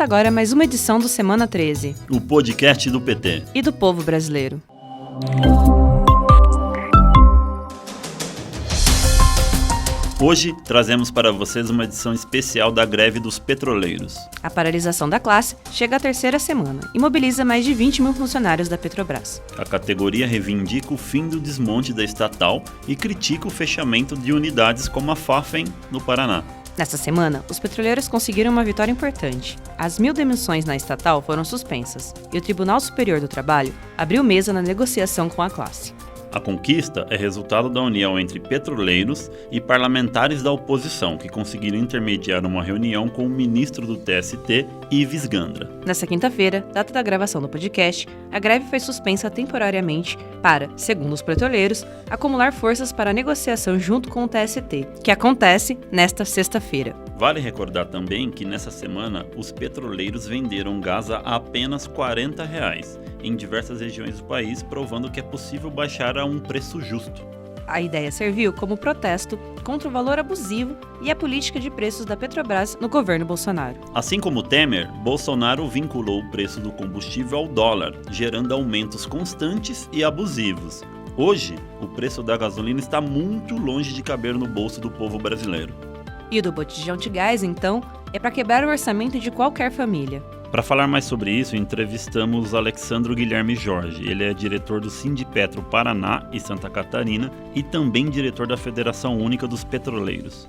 Começa agora mais uma edição do Semana 13, o podcast do PT e do povo brasileiro. Hoje trazemos para vocês uma edição especial da greve dos petroleiros. A paralisação da classe chega à terceira semana e mobiliza mais de 20 mil funcionários da Petrobras. A categoria reivindica o fim do desmonte da estatal e critica o fechamento de unidades como a Fafem, no Paraná. Nesta semana, os petroleiros conseguiram uma vitória importante. As 1.000 demissões na estatal foram suspensas e o Tribunal Superior do Trabalho abriu mesa na negociação com a classe. A conquista é resultado da união entre petroleiros e parlamentares da oposição, que conseguiram intermediar uma reunião com o ministro do TST, Ives Gandra. Nesta quinta-feira, data da gravação do podcast, a greve foi suspensa temporariamente para, segundo os petroleiros, acumular forças para a negociação junto com o TST, que acontece nesta sexta-feira. Vale recordar também que nessa semana os petroleiros venderam gás a apenas R$ 40 em diversas regiões do país, provando que é possível baixar a um preço justo. A ideia serviu como protesto contra o valor abusivo e a política de preços da Petrobras no governo Bolsonaro. Assim como Temer, Bolsonaro vinculou o preço do combustível ao dólar, gerando aumentos constantes e abusivos. Hoje, o preço da gasolina está muito longe de caber no bolso do povo brasileiro. E o do botijão de gás, então, é para quebrar o orçamento de qualquer família. Para falar mais sobre isso, entrevistamos Alexandro Guilherme Jorge. Ele é diretor do Sindipetro Paraná e Santa Catarina e também diretor da Federação Única dos Petroleiros.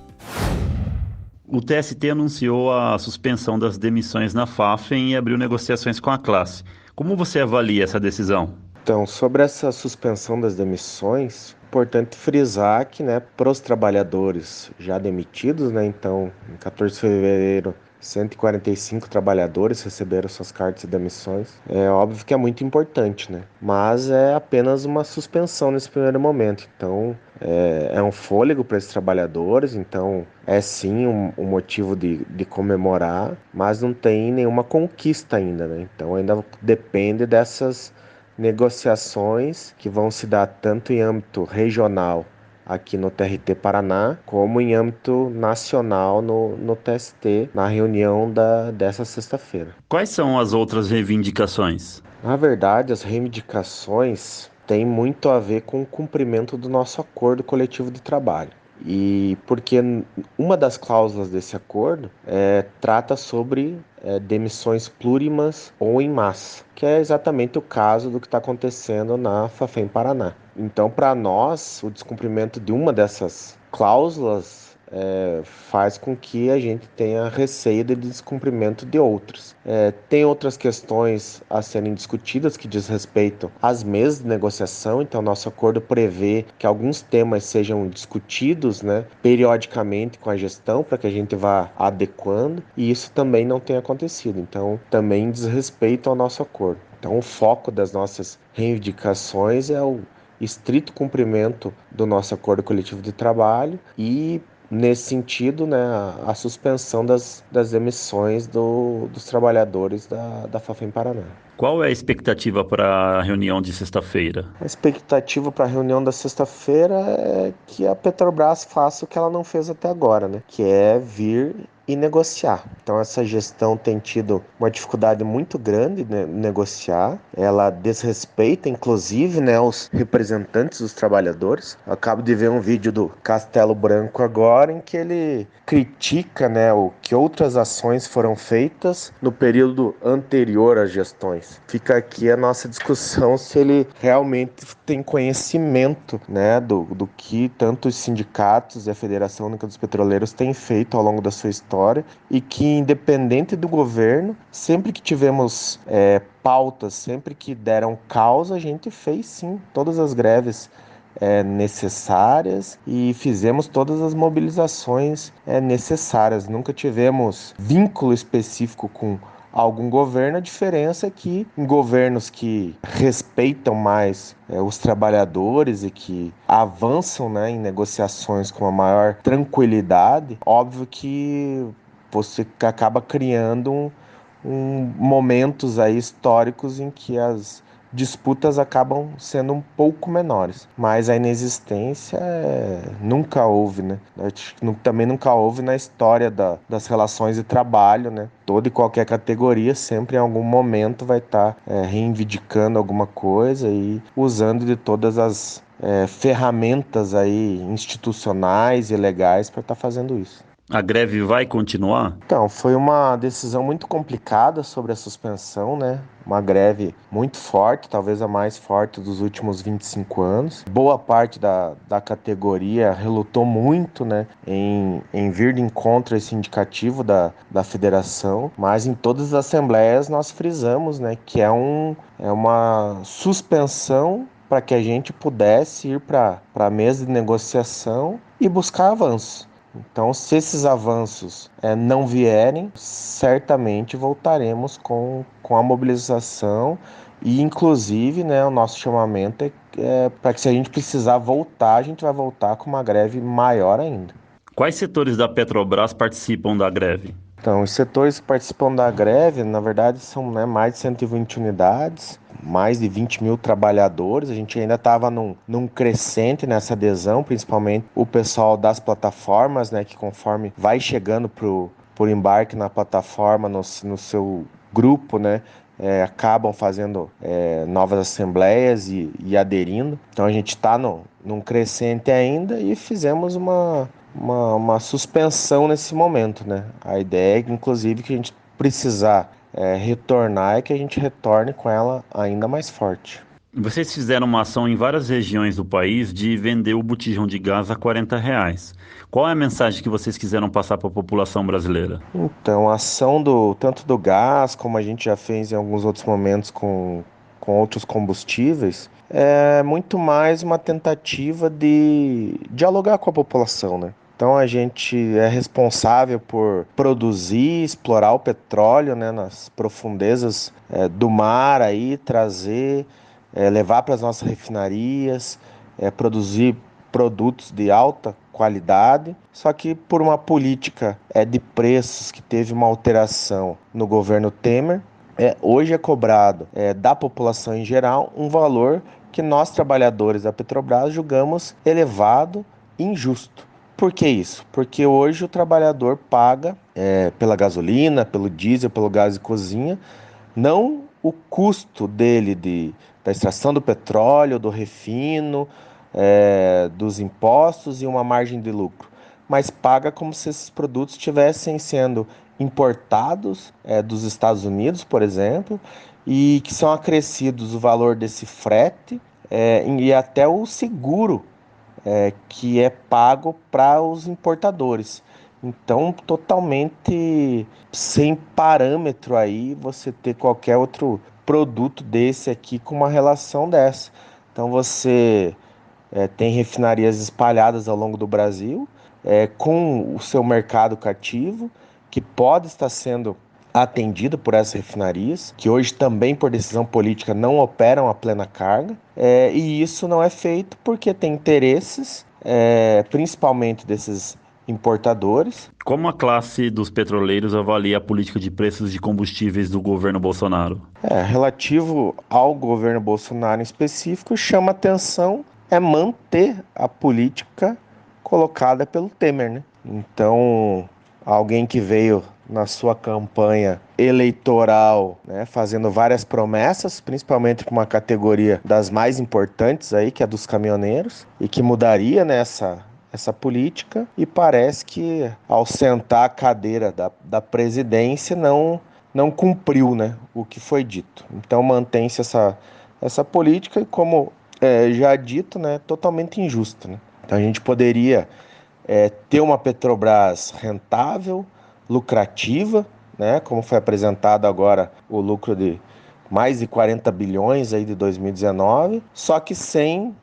O TST anunciou a suspensão das demissões na Fafem e abriu negociações com a classe. Como você avalia essa decisão? Então, sobre essa suspensão das demissões, é importante frisar que, para os trabalhadores já demitidos, então, em 14 de fevereiro, 145 trabalhadores receberam suas cartas de demissões. É óbvio que é muito importante, mas é apenas uma suspensão nesse primeiro momento. Então, é um fôlego para esses trabalhadores, então é sim um motivo de comemorar, mas não tem nenhuma conquista ainda, Então ainda depende dessas negociações que vão se dar tanto em âmbito regional aqui no TRT Paraná, como em âmbito nacional no TST, na reunião dessa sexta-feira. Quais são as outras reivindicações? Na verdade, as reivindicações têm muito a ver com o cumprimento do nosso acordo coletivo de trabalho. E porque uma das cláusulas desse acordo trata sobre demissões plurimas ou em massa, que é exatamente o caso do que está acontecendo na Fafem Paraná. Então, para nós, o descumprimento de uma dessas cláusulas faz com que a gente tenha receio de descumprimento de outras. Tem outras questões a serem discutidas que diz respeito às mesas de negociação, então nosso acordo prevê que alguns temas sejam discutidos periodicamente com a gestão para que a gente vá adequando, e isso também não tem acontecido, então também diz respeito ao nosso acordo. Então o foco das nossas reivindicações é o estrito cumprimento do nosso acordo coletivo de trabalho e, nesse sentido, a suspensão das demissões dos trabalhadores da Fafem Paraná. Qual é a expectativa para a reunião de sexta-feira? A expectativa para a reunião da sexta-feira é que a Petrobras faça o que ela não fez até agora, que é vir e negociar. Então essa gestão tem tido uma dificuldade muito grande de negociar. Ela desrespeita, inclusive, os representantes dos trabalhadores. Eu acabo de ver um vídeo do Castelo Branco agora em que ele critica o que outras ações foram feitas no período anterior às gestões. Fica aqui a nossa discussão se ele realmente tem conhecimento do que tanto os sindicatos e a Federação Única dos Petroleiros têm feito ao longo da sua história, e que, independente do governo, sempre que tivemos pautas, sempre que deram causa, a gente fez sim todas as greves necessárias e fizemos todas as mobilizações necessárias. Nunca tivemos vínculo específico com algum governo. A diferença é que em governos que respeitam mais os trabalhadores e que avançam em negociações com uma maior tranquilidade, óbvio que você acaba criando momentos históricos em que as disputas acabam sendo um pouco menores. Mas a inexistência nunca houve, né? Também nunca houve na história das relações de trabalho, né? Toda e qualquer categoria sempre em algum momento vai estar reivindicando alguma coisa e usando de todas as ferramentas aí institucionais e legais para estar fazendo isso. A greve vai continuar? Então, foi uma decisão muito complicada sobre a suspensão, né? Uma greve muito forte, talvez a mais forte dos últimos 25 anos. Boa parte da categoria relutou muito, né, em vir de encontro a esse indicativo da federação, mas em todas as assembleias nós frisamos, né, que é uma suspensão para que a gente pudesse ir para a mesa de negociação e buscar avanços. Então, se esses avanços não vierem, certamente voltaremos com a mobilização e, inclusive, né, o nosso chamamento é para que, se a gente precisar voltar, a gente vai voltar com uma greve maior ainda. Quais setores da Petrobras participam da greve? Então, os setores que participam da greve, na verdade, são, né, mais de 120 unidades, mais de 20 mil trabalhadores. A gente ainda estava num crescente nessa adesão, principalmente o pessoal das plataformas, né, que conforme vai chegando por embarque na plataforma, no seu grupo, né, acabam fazendo novas assembleias e aderindo. Então, a gente está num crescente ainda e fizemos uma suspensão nesse momento, né? A ideia é, inclusive, que a gente precisar retornar é que a gente retorne com ela ainda mais forte. Vocês fizeram uma ação em várias regiões do país de vender o botijão de gás a R$ 40. Qual é a mensagem que vocês quiseram passar para a população brasileira? Então, a ação tanto do gás, como a gente já fez em alguns outros momentos com outros combustíveis, é muito mais uma tentativa de dialogar com a população, né? Então a gente é responsável por produzir, explorar o petróleo, né, nas profundezas do mar, aí trazer, levar para as nossas refinarias, produzir produtos de alta qualidade, só que por uma política de preços que teve uma alteração no governo Temer, hoje é cobrado da população em geral um valor que nós, trabalhadores da Petrobras, julgamos elevado e injusto. Por que isso? Porque hoje o trabalhador paga pela gasolina, pelo diesel, pelo gás de cozinha, não o custo dele da extração do petróleo, do refino, dos impostos e uma margem de lucro, mas paga como se esses produtos estivessem sendo importados dos Estados Unidos, por exemplo, e que são acrescidos o valor desse frete e até o seguro que é pago para os importadores. Então, totalmente sem parâmetro aí você ter qualquer outro produto desse aqui com uma relação dessa. Então, você tem refinarias espalhadas ao longo do Brasil, com o seu mercado cativo, que pode estar sendo atendido por essas refinarias, que hoje também, por decisão política, não operam a plena carga, e isso não é feito porque tem interesses, principalmente desses importadores. Como a classe dos petroleiros avalia a política de preços de combustíveis do governo Bolsonaro? Relativo ao governo Bolsonaro em específico, chama atenção manter a política colocada pelo Temer, né? Então, alguém que veio na sua campanha eleitoral, né, fazendo várias promessas, principalmente para uma categoria das mais importantes aí, que é a dos caminhoneiros, e que mudaria nessa política, e parece que ao sentar a cadeira da presidência não cumpriu, né, o que foi dito. Então mantém-se essa política e, como já dito, né, totalmente injusta, né? Então a gente poderia ter uma Petrobras rentável, lucrativa, né, como foi apresentado agora o lucro de mais de 40 bilhões aí de 2019, só que sem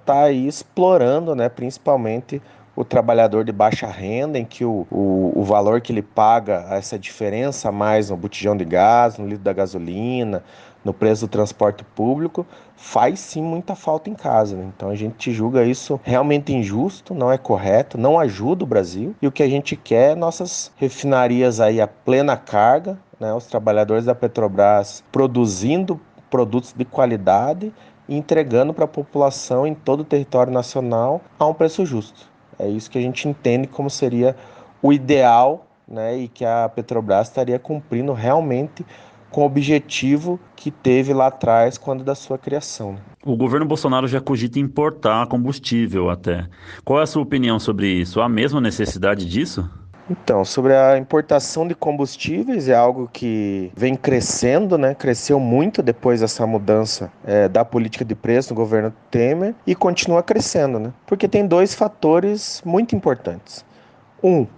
tá aí explorando, né, principalmente o trabalhador de baixa renda, em que o valor que ele paga, essa diferença a mais no botijão de gás, no litro da gasolina, no preço do transporte público, faz sim muita falta em casa, né? Então a gente julga isso realmente injusto, não é correto, não ajuda o Brasil, e o que a gente quer é nossas refinarias aí a plena carga, né, os trabalhadores da Petrobras produzindo produtos de qualidade e entregando para a população em todo o território nacional a um preço justo. É isso que a gente entende como seria o ideal, né, e que a Petrobras estaria cumprindo realmente com o objetivo que teve lá atrás quando da sua criação, né? O governo Bolsonaro já cogita importar combustível até. Qual é a sua opinião sobre isso? Há mesmo necessidade disso? Então, sobre a importação de combustíveis, é algo que vem crescendo, né? Cresceu muito depois dessa mudança da política de preço no governo Temer e continua crescendo, né? Porque tem dois fatores muito importantes.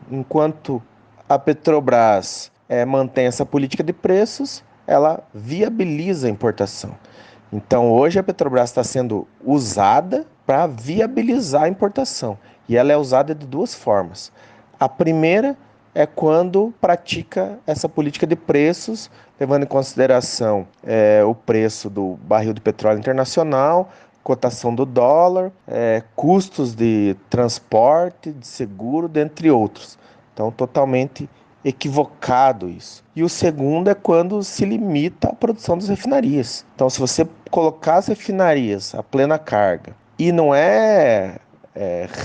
Enquanto a Petrobras mantém essa política de preços, ela viabiliza a importação. Então, hoje a Petrobras está sendo usada para viabilizar a importação. E ela é usada de duas formas. A primeira é quando pratica essa política de preços, levando em consideração o preço do barril de petróleo internacional, cotação do dólar, custos de transporte, de seguro, dentre outros. Então, totalmente equivocado isso. E o segundo é quando se limita a produção das refinarias. Então, se você colocar as refinarias a plena carga e não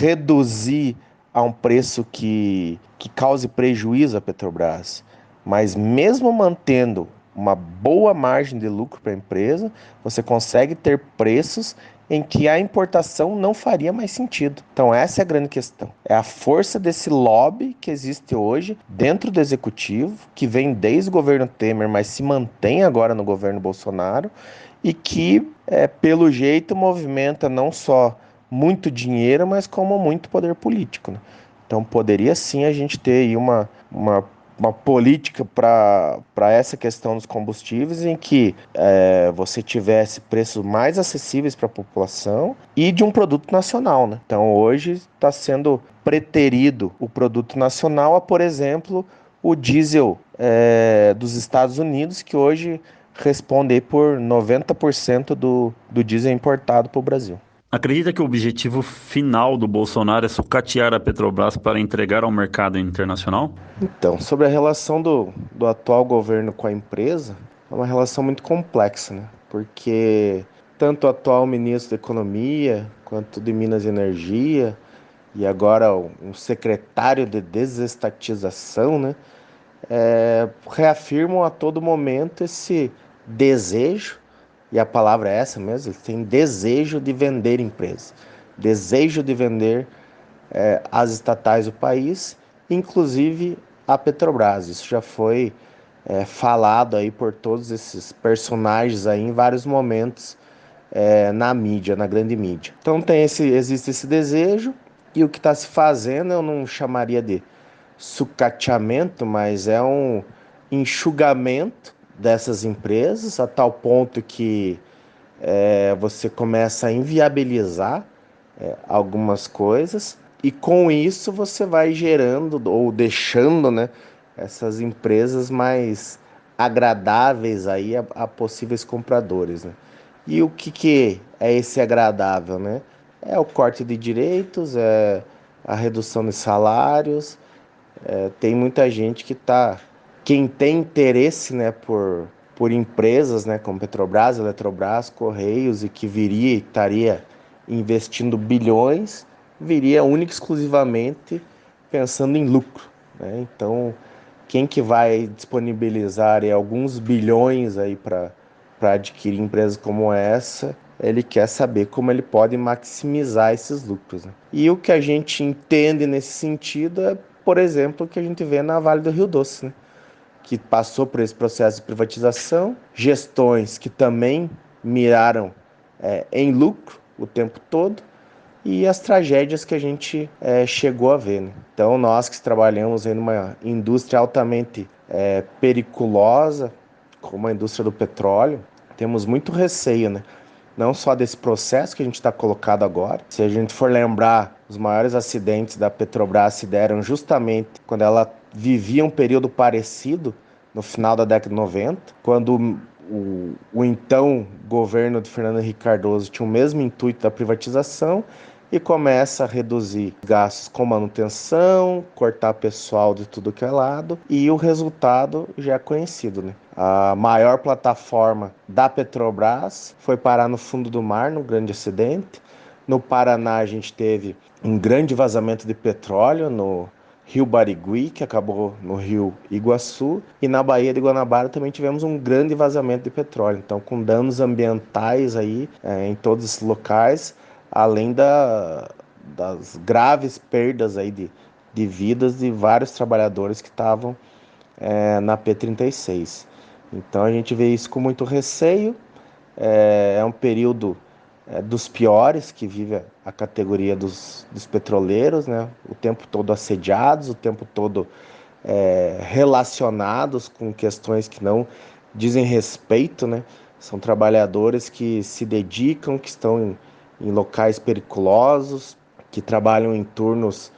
reduzir a um preço que cause prejuízo à Petrobras, mas mesmo mantendo uma boa margem de lucro para a empresa, você consegue ter preços em que a importação não faria mais sentido. Então essa é a grande questão. É a força desse lobby que existe hoje dentro do executivo, que vem desde o governo Temer, mas se mantém agora no governo Bolsonaro, e que, pelo jeito, movimenta não só muito dinheiro, mas como muito poder político, né? Então poderia sim a gente ter aí uma política para essa questão dos combustíveis em que você tivesse preços mais acessíveis para a população e de um produto nacional, né? Então hoje está sendo preterido o produto nacional a, por exemplo, o diesel dos Estados Unidos, que hoje responde aí por 90% do diesel importado para o Brasil. Acredita que o objetivo final do Bolsonaro é sucatear a Petrobras para entregar ao mercado internacional? Então, sobre a relação do atual governo com a empresa, é uma relação muito complexa, né? Porque tanto o atual ministro da Economia, quanto de Minas e Energia, e agora um secretário de desestatização, né? Reafirmam a todo momento esse desejo, e a palavra é essa mesmo, eles têm desejo de vender empresa, desejo de vender as estatais do país, inclusive a Petrobras. Isso já foi falado aí por todos esses personagens aí em vários momentos na mídia, na grande mídia. Então existe esse desejo, e o que está se fazendo eu não chamaria de sucateamento, mas é um enxugamento dessas empresas a tal ponto que você começa a inviabilizar algumas coisas, e com isso você vai gerando ou deixando, né, essas empresas mais agradáveis aí a possíveis compradores, né? E o que é esse agradável, né? É o corte de direitos, é a redução de salários. Tem muita gente quem tem interesse, né, por empresas, né, como Petrobras, Eletrobras, Correios, e que viria e estaria investindo bilhões, viria única e exclusivamente pensando em lucro, né? Então, quem que vai disponibilizar alguns bilhões aí para adquirir empresas como essa, ele quer saber como ele pode maximizar esses lucros, né? E o que a gente entende nesse sentido é, por exemplo, o que a gente vê na Vale do Rio Doce, né? Que passou por esse processo de privatização, gestões que também miraram em lucro o tempo todo, e as tragédias que a gente chegou a ver, né? Então, nós que trabalhamos em uma indústria altamente periculosa, como a indústria do petróleo, temos muito receio, né? Não só desse processo que a gente está colocado agora. Se a gente for lembrar, os maiores acidentes da Petrobras se deram justamente quando ela vivia um período parecido, no final da década de 90, quando o então governo de Fernando Henrique Cardoso tinha o mesmo intuito da privatização, e começa a reduzir gastos com manutenção, cortar pessoal de tudo que é lado, e o resultado já é conhecido, né? A maior plataforma da Petrobras foi parar no fundo do mar, num grande acidente. No Paraná a gente teve um grande vazamento de petróleo no Rio Barigui, que acabou no Rio Iguaçu, e na Baía de Guanabara também tivemos um grande vazamento de petróleo, então com danos ambientais aí em todos esses locais, além das graves perdas aí de vidas de vários trabalhadores que estavam na P36. Então a gente vê isso com muito receio, é um período dos piores que vive a categoria dos petroleiros, né? O tempo todo assediados, o tempo todo relacionados com questões que não dizem respeito, né? São trabalhadores que se dedicam, que estão em locais periculosos, que trabalham em turnos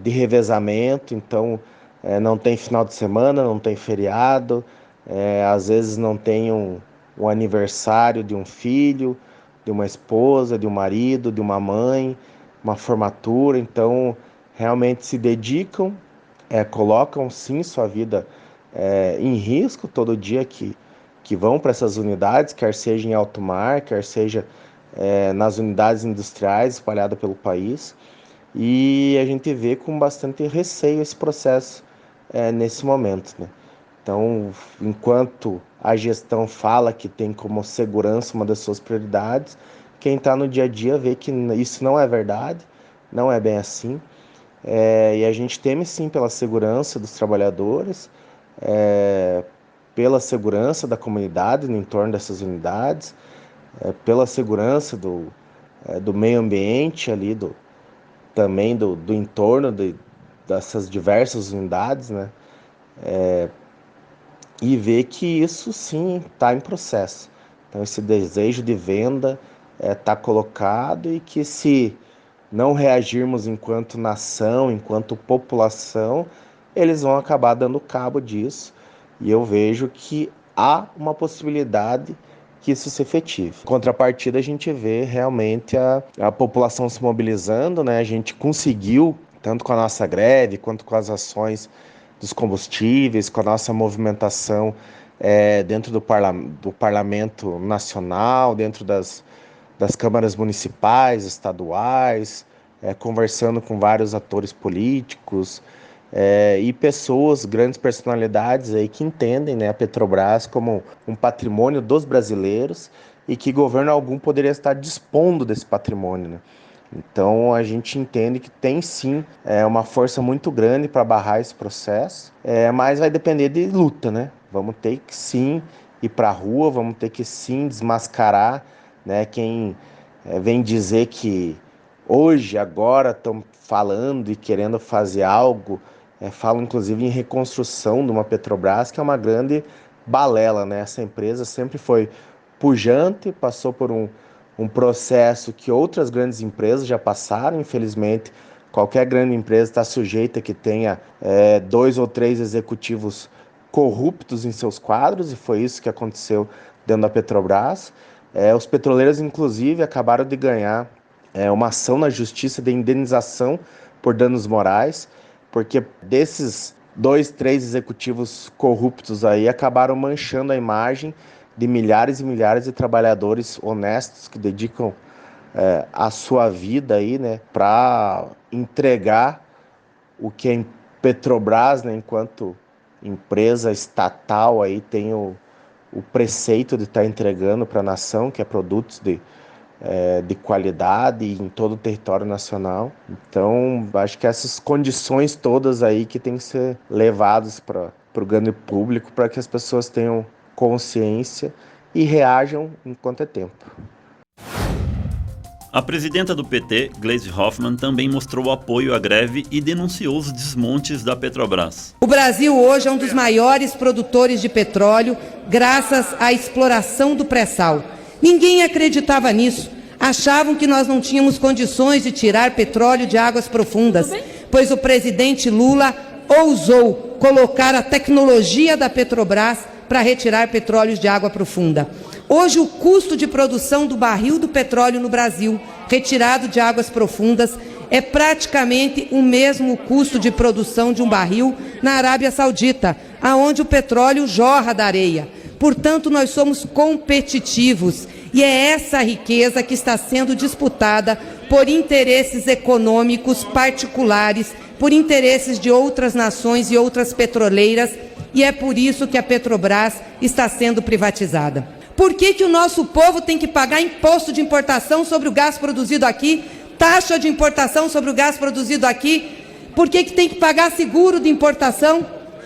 de revezamento, então não tem final de semana, não tem feriado, às vezes não tem o aniversário de um filho, de uma esposa, de um marido, de uma mãe, uma formatura, então realmente se dedicam, colocam sim sua vida em risco todo dia que vão para essas unidades, quer seja em alto mar, quer seja nas unidades industriais espalhadas pelo país, e a gente vê com bastante receio esse processo nesse momento, né? Então, enquanto a gestão fala que tem como segurança uma das suas prioridades, quem está no dia a dia vê que isso não é verdade, não é bem assim. E a gente teme sim pela segurança dos trabalhadores, pela segurança da comunidade no entorno dessas unidades, pela segurança do meio ambiente ali, também do entorno dessas diversas unidades, né? E ver que isso sim está em processo. Então esse desejo de venda está colocado e que se não reagirmos enquanto nação, enquanto população, eles vão acabar dando cabo disso. E eu vejo que há uma possibilidade que isso se efetive. Em contrapartida, a gente vê realmente a população se mobilizando, né? A gente conseguiu, tanto com a nossa greve, quanto com as ações dos combustíveis, com a nossa movimentação dentro do Parlamento Nacional, dentro das câmaras municipais, estaduais, conversando com vários atores políticos e pessoas, grandes personalidades aí que entendem, né, a Petrobras como um patrimônio dos brasileiros e que governo algum poderia estar dispondo desse patrimônio, né? Então a gente entende que tem sim uma força muito grande para barrar esse processo, mas vai depender de luta, né? Vamos ter que sim ir para a rua, vamos ter que sim desmascarar, né, quem vem dizer que hoje, agora estão falando e querendo fazer algo, falam inclusive em reconstrução de uma Petrobras, que é uma grande balela, né? Essa empresa sempre foi pujante, passou por um processo que outras grandes empresas já passaram, infelizmente. Qualquer grande empresa está sujeita a que tenha 2 ou 3 executivos corruptos em seus quadros, e foi isso que aconteceu dentro da Petrobras. Os petroleiros, inclusive, acabaram de ganhar uma ação na justiça de indenização por danos morais, porque desses 2, 3 executivos corruptos aí acabaram manchando a imagem de milhares e milhares de trabalhadores honestos que dedicam a sua vida aí, né, para entregar o que a Petrobras, né, enquanto empresa estatal aí tem o preceito de estar entregando para a nação, que é produtos de qualidade em todo o território nacional. Então, acho que essas condições todas aí que tem que ser levadas para o grande público, para que as pessoas tenham consciência e reajam enquanto é tempo. A presidenta do PT, Gleisi Hoffmann, também mostrou apoio à greve e denunciou os desmontes da Petrobras. O Brasil hoje é um dos maiores produtores de petróleo, graças à exploração do pré-sal. Ninguém acreditava nisso. Achavam que nós não tínhamos condições de tirar petróleo de águas profundas, pois o presidente Lula ousou colocar a tecnologia da Petrobras para retirar petróleos de água profunda. Hoje, o custo de produção do barril do petróleo no Brasil, retirado de águas profundas, é praticamente o mesmo custo de produção de um barril na Arábia Saudita, aonde o petróleo jorra da areia. Portanto, nós somos competitivos e é essa riqueza que está sendo disputada por interesses econômicos particulares, por interesses de outras nações e outras petroleiras, e é por isso que a Petrobras está sendo privatizada. Por que o nosso povo tem que pagar imposto de importação sobre o gás produzido aqui, taxa de importação sobre o gás produzido aqui? Por que tem que pagar seguro de importação?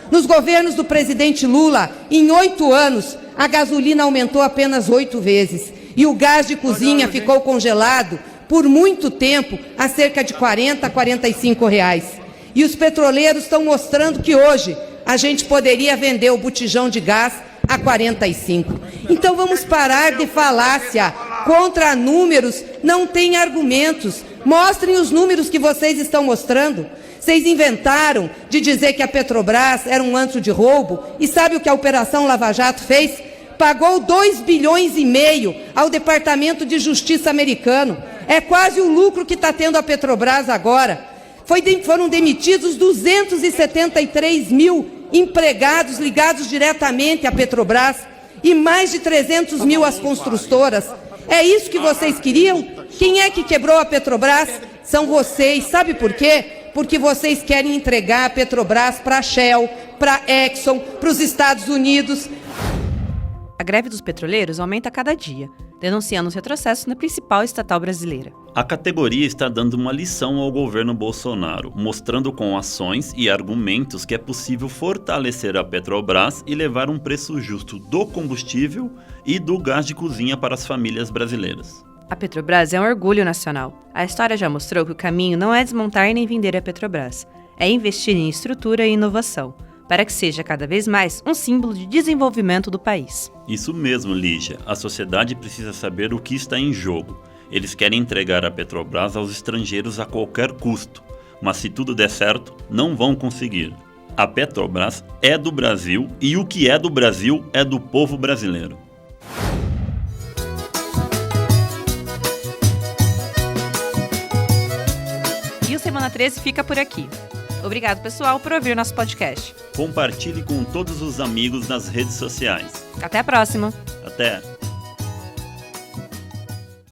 Nos governos do presidente Lula, em 8 anos, a gasolina aumentou apenas 8 vezes e o gás de cozinha ficou congelado por muito tempo a cerca de R$40 a R$45. E os petroleiros estão mostrando que hoje a gente poderia vender o botijão de gás a 45. Então vamos parar de falácia. Contra números não tem argumentos. Mostrem os números que vocês estão mostrando. Vocês inventaram de dizer que a Petrobras era um antro de roubo. E sabe o que a Operação Lava Jato fez? Pagou 2,5 bilhões ao Departamento de Justiça americano. É quase o lucro que está tendo a Petrobras agora. Foram demitidos 273 mil empregados ligados diretamente à Petrobras e mais de 300 mil às construtoras. É isso que vocês queriam? Quem é que quebrou a Petrobras? São vocês. Sabe por quê? Porque vocês querem entregar a Petrobras para a Shell, para a Exxon, para os Estados Unidos. A greve dos petroleiros aumenta a cada dia, denunciando os retrocessos na principal estatal brasileira. A categoria está dando uma lição ao governo Bolsonaro, mostrando com ações e argumentos que é possível fortalecer a Petrobras e levar um preço justo do combustível e do gás de cozinha para as famílias brasileiras. A Petrobras é um orgulho nacional. A história já mostrou que o caminho não é desmontar nem vender a Petrobras, é investir em estrutura e inovação, para que seja cada vez mais um símbolo de desenvolvimento do país. Isso mesmo, Lígia. A sociedade precisa saber o que está em jogo. Eles querem entregar a Petrobras aos estrangeiros a qualquer custo, mas se tudo der certo, não vão conseguir. A Petrobras é do Brasil e o que é do Brasil é do povo brasileiro. E o Semana 13 fica por aqui. Obrigado, pessoal, por ouvir nosso podcast. Compartilhe com todos os amigos nas redes sociais. Até a próxima! Até!